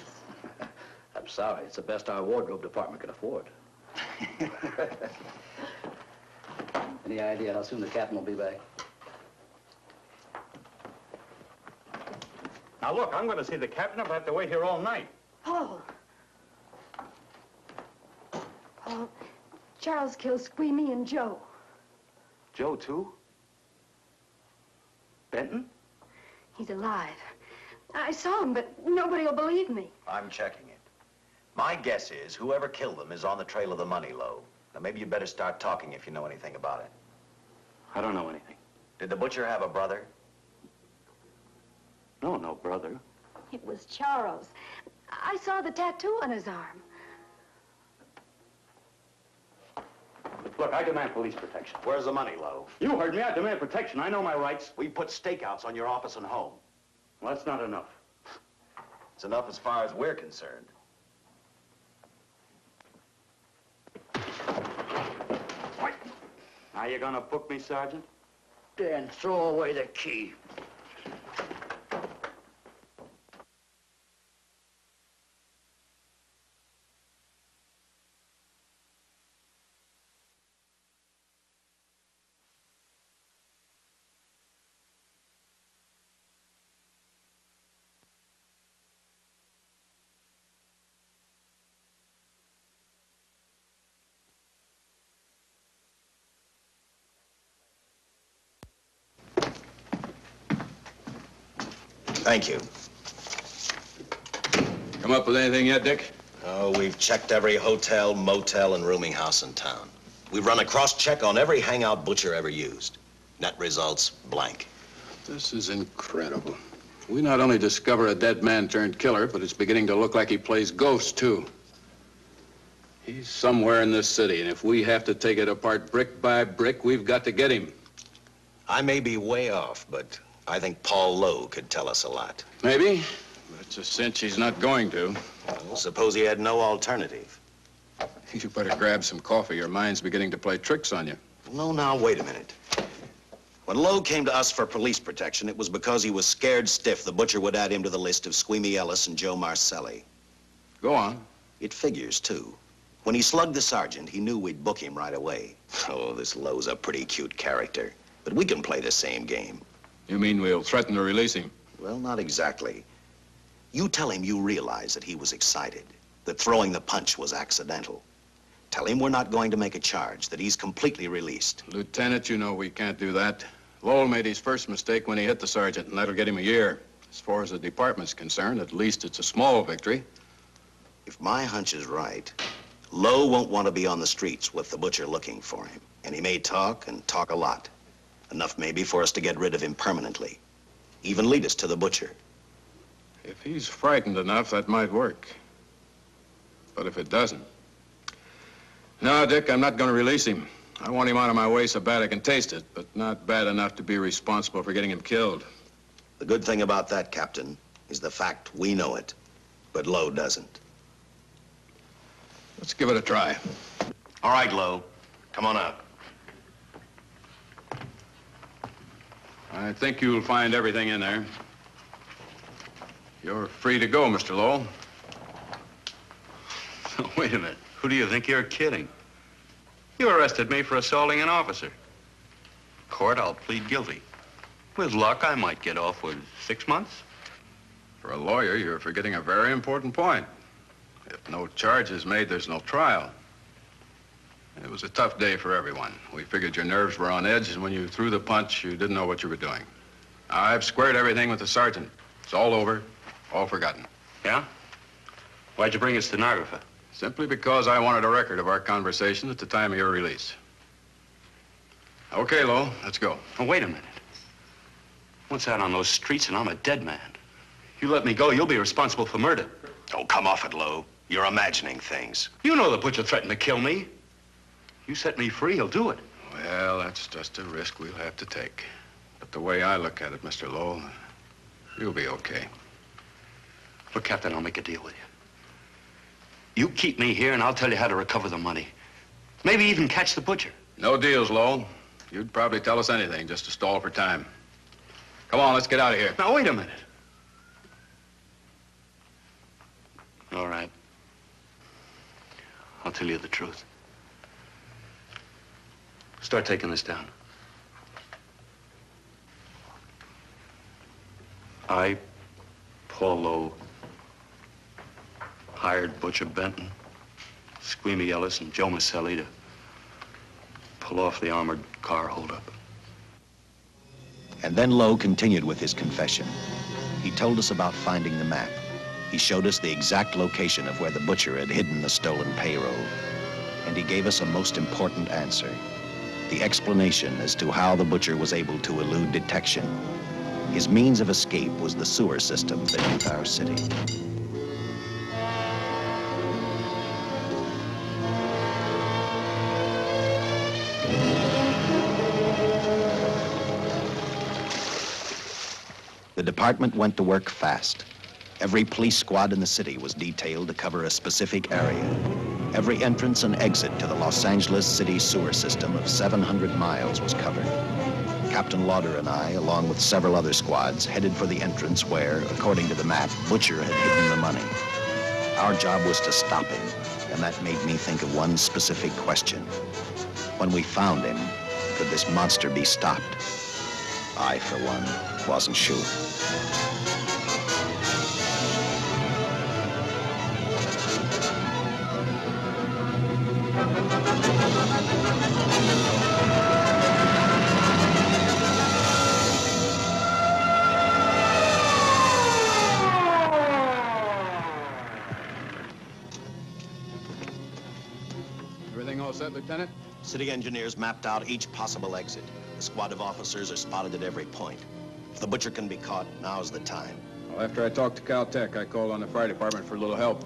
[SPEAKER 12] I'm sorry. It's the best our wardrobe department can afford. Any idea how soon the captain will be back?
[SPEAKER 2] Now, look, I'm going to see the captain. I'll have to wait here all night.
[SPEAKER 13] Paul. Paul, Charles killed Squeamy and Joe.
[SPEAKER 2] Joe, too? Benton?
[SPEAKER 13] He's alive. I saw him, but nobody will believe me.
[SPEAKER 1] I'm checking it. My guess is whoever killed them is on the trail of the money, Lowe. Now, maybe you better start talking if you know anything about it.
[SPEAKER 2] I don't know anything.
[SPEAKER 1] Did the butcher have a brother?
[SPEAKER 2] No brother.
[SPEAKER 13] It was Charles. I saw the tattoo on his arm.
[SPEAKER 2] Look, I demand police protection.
[SPEAKER 1] Where's the money, Lowe?
[SPEAKER 2] You heard me. I demand protection. I know my rights.
[SPEAKER 1] We put stakeouts on your office and home.
[SPEAKER 2] Well, that's not enough.
[SPEAKER 1] It's enough as far as we're concerned.
[SPEAKER 2] Now you gonna book me, Sergeant?
[SPEAKER 12] Dan, throw away the key.
[SPEAKER 1] Thank you.
[SPEAKER 4] Come up with anything yet, Dick?
[SPEAKER 1] Oh, we've checked every hotel, motel, and rooming house in town. We've run a cross-check on every hangout Butcher ever used. Net results, blank.
[SPEAKER 4] This is incredible. We not only discover a dead man turned killer, but it's beginning to look like he plays ghost, too. He's somewhere in this city, and if we have to take it apart brick by brick, we've got to get him.
[SPEAKER 1] I may be way off, but I think Paul Lowe could tell us a lot.
[SPEAKER 4] Maybe, but it's a cinch he's not going to.
[SPEAKER 1] Well, suppose he had no alternative.
[SPEAKER 4] You better grab some coffee. Your mind's beginning to play tricks on you.
[SPEAKER 1] No, now, wait a minute. When Lowe came to us for police protection, it was because he was scared stiff the Butcher would add him to the list of Squeamy Ellis and Joe Marcelli.
[SPEAKER 4] Go on.
[SPEAKER 1] It figures, too. When he slugged the sergeant, he knew we'd book him right away. Oh, this Lowe's a pretty cute character. But we can play the same game.
[SPEAKER 4] You mean we'll threaten to release him?
[SPEAKER 1] Well, not exactly. You tell him you realize that he was excited, that throwing the punch was accidental. Tell him we're not going to make a charge, that he's completely released.
[SPEAKER 4] Lieutenant, you know we can't do that. Lowell made his first mistake when he hit the sergeant, and that'll get him a year. As far as the department's concerned, at least it's a small victory.
[SPEAKER 1] If my hunch is right, Lowe won't want to be on the streets with the Butcher looking for him. And he may talk, and talk a lot. Enough maybe for us to get rid of him permanently. Even lead us to the Butcher.
[SPEAKER 4] If he's frightened enough, that might work. But if it doesn't... No, Dick, I'm not going to release him. I want him out of my way so bad I can taste it, but not bad enough to be responsible for getting him killed.
[SPEAKER 1] The good thing about that, Captain, is the fact we know it, but Lowe doesn't.
[SPEAKER 4] Let's give it a try.
[SPEAKER 1] All right, Lowe. Come on out.
[SPEAKER 4] I think you'll find everything in there. You're free to go, Mr. Lowell.
[SPEAKER 2] Wait a minute. Who do you think you're kidding? You arrested me for assaulting an officer. Court, I'll plead guilty. With luck, I might get off with 6 months.
[SPEAKER 4] For a lawyer, you're forgetting a very important point. If no charge is made, there's no trial. It was a tough day for everyone. We figured your nerves were on edge, and when you threw the punch, you didn't know what you were doing. I've squared everything with the sergeant. It's all over, all forgotten.
[SPEAKER 2] Yeah? Why'd you bring a stenographer?
[SPEAKER 4] Simply because I wanted a record of our conversation at the time of your release. Okay, Lowe, let's go.
[SPEAKER 2] Oh, wait a minute. Once out on those streets and I'm a dead man. You let me go, you'll be responsible for murder.
[SPEAKER 1] Oh, come off it, Lowe. You're imagining things.
[SPEAKER 2] You know the Butcher threatened to kill me. You set me free, he'll do it.
[SPEAKER 4] Well, that's just a risk we'll have to take. But the way I look at it, Mr. Lowell, you'll be okay.
[SPEAKER 2] Look, Captain, I'll make a deal with you. You keep me here, and I'll tell you how to recover the money. Maybe even catch the Butcher.
[SPEAKER 4] No deals, Lowell. You'd probably tell us anything just to stall for time. Come on, let's get out of here.
[SPEAKER 2] Now, wait a minute. All right. I'll tell you the truth. Start taking this down. I, Paul Lowe, hired Butcher Benton, Squeamy Ellis, and Joe Marcelli to pull off the armored car holdup.
[SPEAKER 1] And then Lowe continued with his confession. He told us about finding the map. He showed us the exact location of where the Butcher had hidden the stolen payroll. And he gave us a most important answer. The explanation as to how the Butcher was able to elude detection. His means of escape was the sewer system beneath our city. The department went to work fast. Every police squad in the city was detailed to cover a specific area. Every entrance and exit to the Los Angeles city sewer system of 700 miles was covered. Captain Lauder and I, along with several other squads, headed for the entrance where, according to the map, Butcher had hidden the money. Our job was to stop him, and that made me think of one specific question. When we found him, could this monster be stopped? I, for one, wasn't sure.
[SPEAKER 4] Everything all set, Lieutenant?
[SPEAKER 1] City engineers mapped out each possible exit. A squad of officers are spotted at every point. If the Butcher can be caught, now's the time.
[SPEAKER 4] Well, after I talked to Caltech, I called on the fire department for a little help.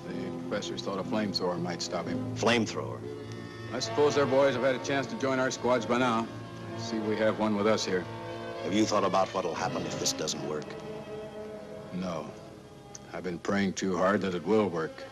[SPEAKER 4] The professors thought a flamethrower might stop him.
[SPEAKER 1] Flamethrower?
[SPEAKER 4] I suppose their boys have had a chance to join our squads by now. I see we have one with us here.
[SPEAKER 1] Have you thought about what'll happen if this doesn't work?
[SPEAKER 4] No. I've been praying too hard that it will work.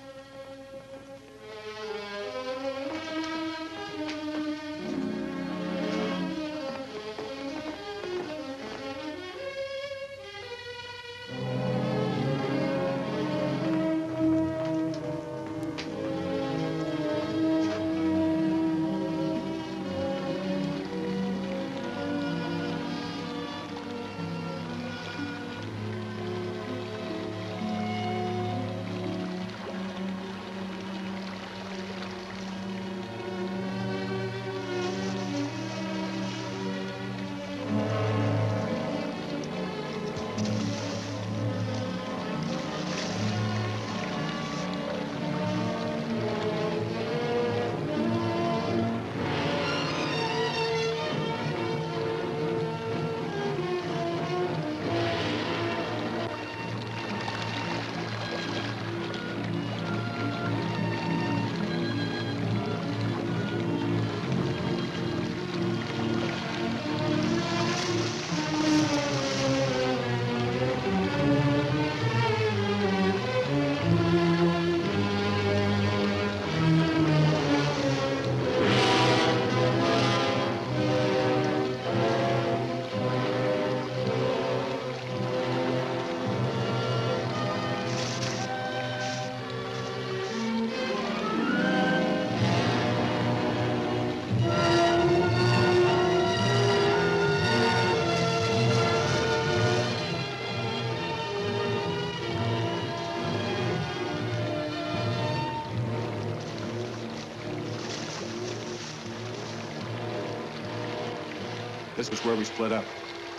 [SPEAKER 4] This is where we split up.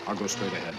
[SPEAKER 4] I'll go straight ahead.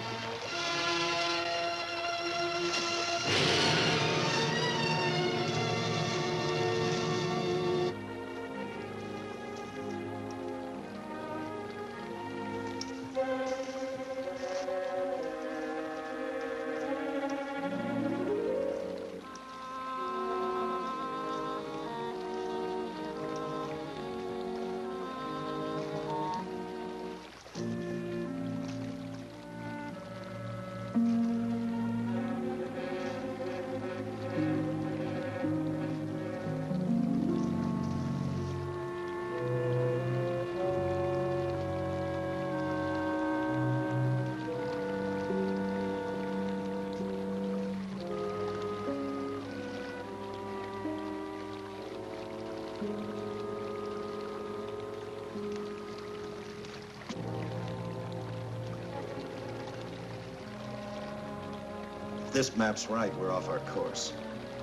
[SPEAKER 1] If this map's right, we're off our course.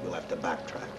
[SPEAKER 1] We'll have to backtrack.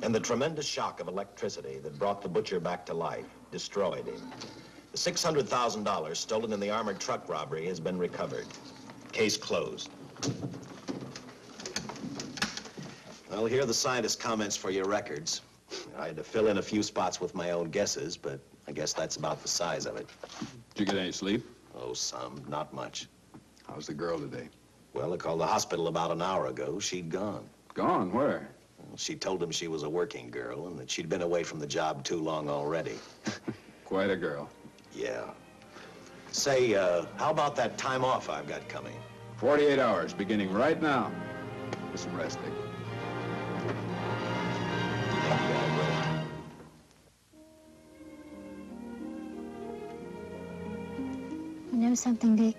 [SPEAKER 1] And the tremendous shock of electricity that brought the butcher back to life destroyed him. The $600,000 stolen in the armored truck robbery has been recovered. Case closed. Well, here are the scientist's comments for your records. I had to fill in a few spots with my own guesses, but I guess that's about the size of it.
[SPEAKER 4] Did you get any sleep?
[SPEAKER 1] Oh, some. Not much.
[SPEAKER 4] How's the girl today?
[SPEAKER 1] Well, I called the hospital about an hour ago. She'd gone.
[SPEAKER 4] Gone? Where?
[SPEAKER 1] Well, she told him she was a working girl and that she'd been away from the job too long already.
[SPEAKER 4] Quite a girl.
[SPEAKER 1] Yeah. Say, how about that time off I've got coming?
[SPEAKER 4] 48 hours, beginning right now. With some rest, Dick.
[SPEAKER 5] know something, Dick?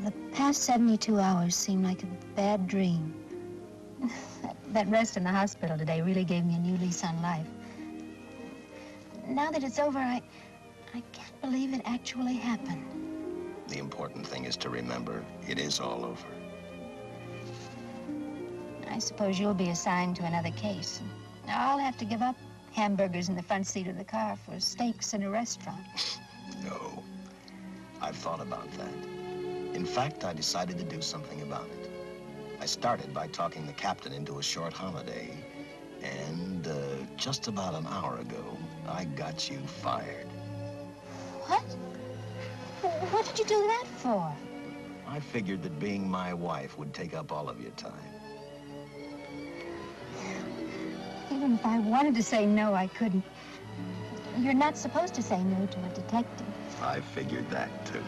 [SPEAKER 5] The past 72 hours seem like a bad dream. That rest in the hospital today really gave me a new lease on life. Now that it's over, I can't believe it actually happened.
[SPEAKER 1] The important thing is to remember it is all over.
[SPEAKER 5] I suppose you'll be assigned to another case. I'll have to give up hamburgers in the front seat of the car for steaks in a restaurant.
[SPEAKER 1] No, I've thought about that. In fact, I decided to do something about it. I started by talking the captain into a short holiday, and just about an hour ago, I got you fired.
[SPEAKER 5] What? What did you do that for?
[SPEAKER 1] I figured that being my wife would take up all of your time.
[SPEAKER 5] Even if I wanted to say no, I couldn't. You're not supposed to say no to a detective.
[SPEAKER 1] I figured that, too.